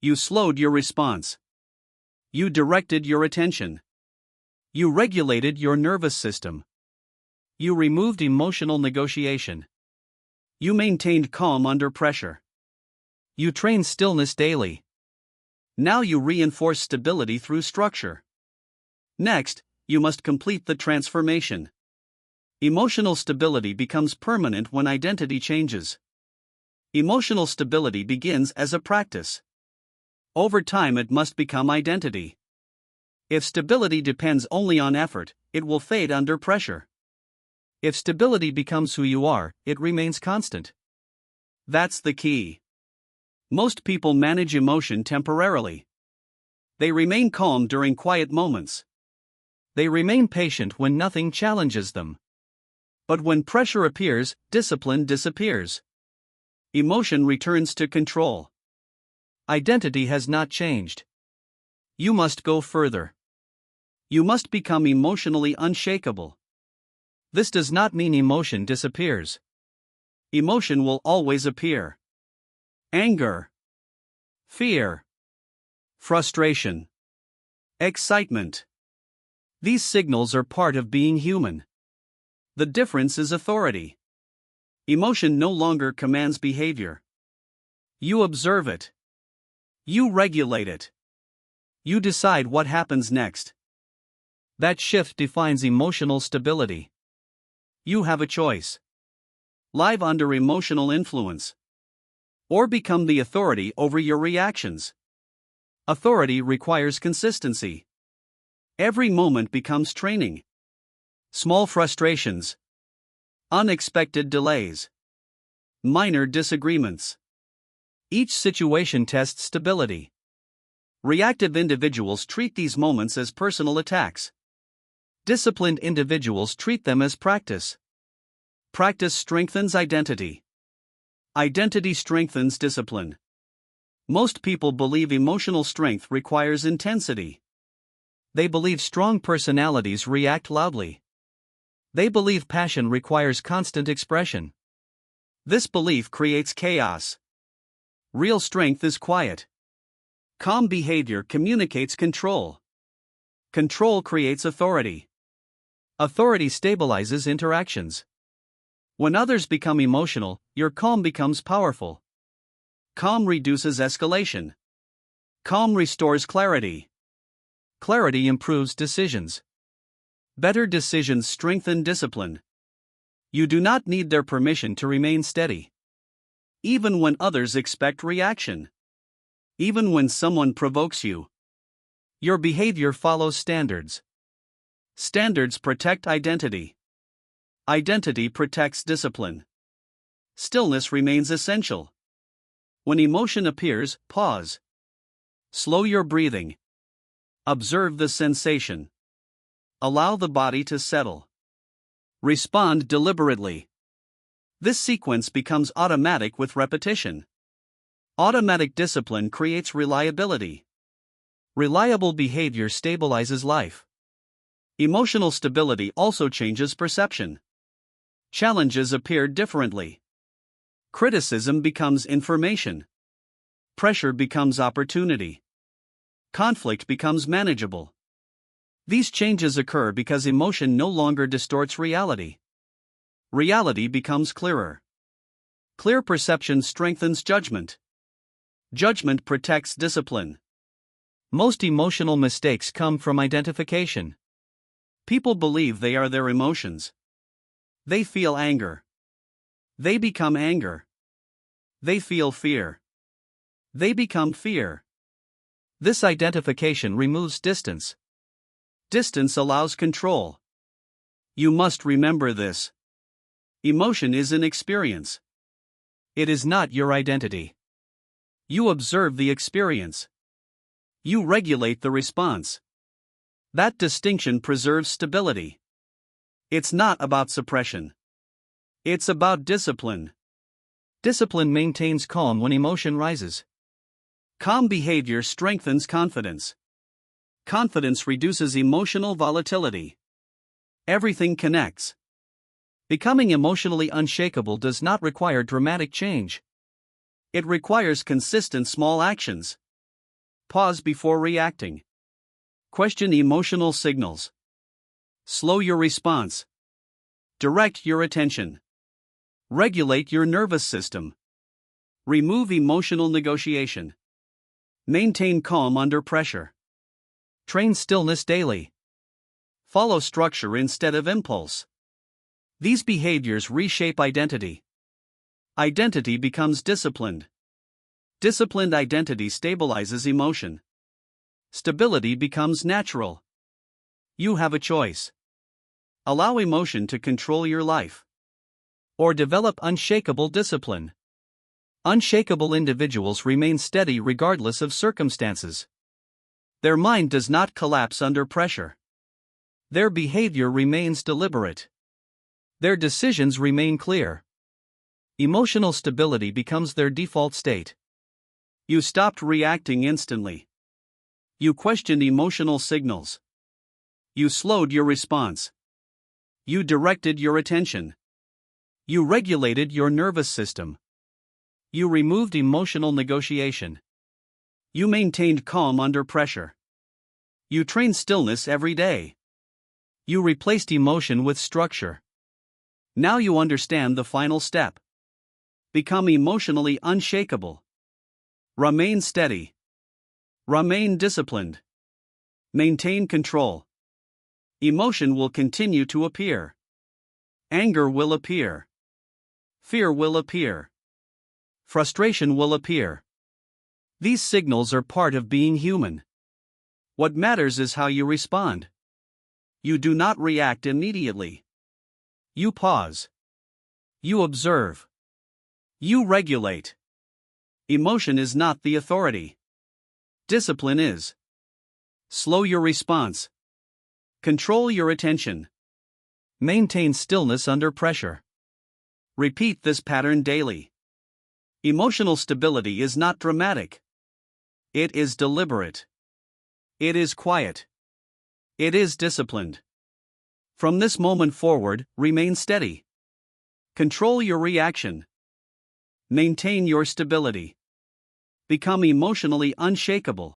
You slowed your response. You directed your attention. You regulated your nervous system. You removed emotional negotiation. You maintained calm under pressure. You trained stillness daily. Now you reinforce stability through structure. Next, you must complete the transformation. Emotional stability becomes permanent when identity changes. Emotional stability begins as a practice. Over time, it must become identity. If stability depends only on effort, it will fade under pressure. If stability becomes who you are, it remains constant. That's the key. Most people manage emotion temporarily. They remain calm during quiet moments. They remain patient when nothing challenges them. But when pressure appears, discipline disappears. Emotion returns to control. Identity has not changed. You must go further. You must become emotionally unshakable. This does not mean emotion disappears. Emotion will always appear. Anger, fear, frustration, excitement. These signals are part of being human. The difference is authority. Emotion no longer commands behavior. You observe it. You regulate it. You decide what happens next. That shift defines emotional stability. You have a choice. Live under emotional influence. Or become the authority over your reactions. Authority requires consistency. Every moment becomes training. Small frustrations. Unexpected delays. Minor disagreements. Each situation tests stability. Reactive individuals treat these moments as personal attacks. Disciplined individuals treat them as practice. Practice strengthens identity. Identity strengthens discipline. Most people believe emotional strength requires intensity. They believe strong personalities react loudly. They believe passion requires constant expression. This belief creates chaos. Real strength is quiet. Calm behavior communicates control. Control creates authority. Authority stabilizes interactions. When others become emotional, your calm becomes powerful. Calm reduces escalation. Calm restores clarity. Clarity improves decisions. Better decisions strengthen discipline. You do not need their permission to remain steady. Even when others expect reaction. Even when someone provokes you. Your behavior follows standards. Standards protect identity. Identity protects discipline. Stillness remains essential. When emotion appears, pause. Slow your breathing. Observe the sensation. Allow the body to settle. Respond deliberately. This sequence becomes automatic with repetition. Automatic discipline creates reliability. Reliable behavior stabilizes life. Emotional stability also changes perception. Challenges appear differently. Criticism becomes information. Pressure becomes opportunity. Conflict becomes manageable. These changes occur because emotion no longer distorts reality. Reality becomes clearer. Clear perception strengthens judgment. Judgment protects discipline. Most emotional mistakes come from identification. People believe they are their emotions. They feel anger. They become anger. They feel fear. They become fear. This identification removes distance. Distance allows control. You must remember this. Emotion is an experience. It is not your identity. You observe the experience. You regulate the response. That distinction preserves stability. It's not about suppression. It's about discipline. Discipline maintains calm when emotion rises. Calm behavior strengthens confidence. Confidence reduces emotional volatility. Everything connects. Becoming emotionally unshakable does not require dramatic change. It requires consistent small actions. Pause before reacting. Question emotional signals. Slow your response. Direct your attention. Regulate your nervous system. Remove emotional negotiation. Maintain calm under pressure. Train stillness daily. Follow structure instead of impulse. These behaviors reshape identity. Identity becomes disciplined. Disciplined identity stabilizes emotion. Stability becomes natural. You have a choice. Allow emotion to control your life. Or develop unshakable discipline. Unshakable individuals remain steady regardless of circumstances. Their mind does not collapse under pressure. Their behavior remains deliberate. Their decisions remain clear. Emotional stability becomes their default state. You stopped reacting instantly. You questioned emotional signals. You slowed your response. You directed your attention. You regulated your nervous system. You removed emotional negotiation. You maintained calm under pressure. You trained stillness every day. You replaced emotion with structure. Now you understand the final step. Become emotionally unshakable. Remain steady. Remain disciplined. Maintain control. Emotion will continue to appear. Anger will appear. Fear will appear. Frustration will appear. These signals are part of being human. What matters is how you respond. You do not react immediately. You pause. You observe. You regulate. Emotion is not the authority. Discipline is. Slow your response. Control your attention. Maintain stillness under pressure. Repeat this pattern daily. Emotional stability is not dramatic. It is deliberate. It is quiet. It is disciplined. From this moment forward, remain steady. Control your reaction. Maintain your stability. Become emotionally unshakable.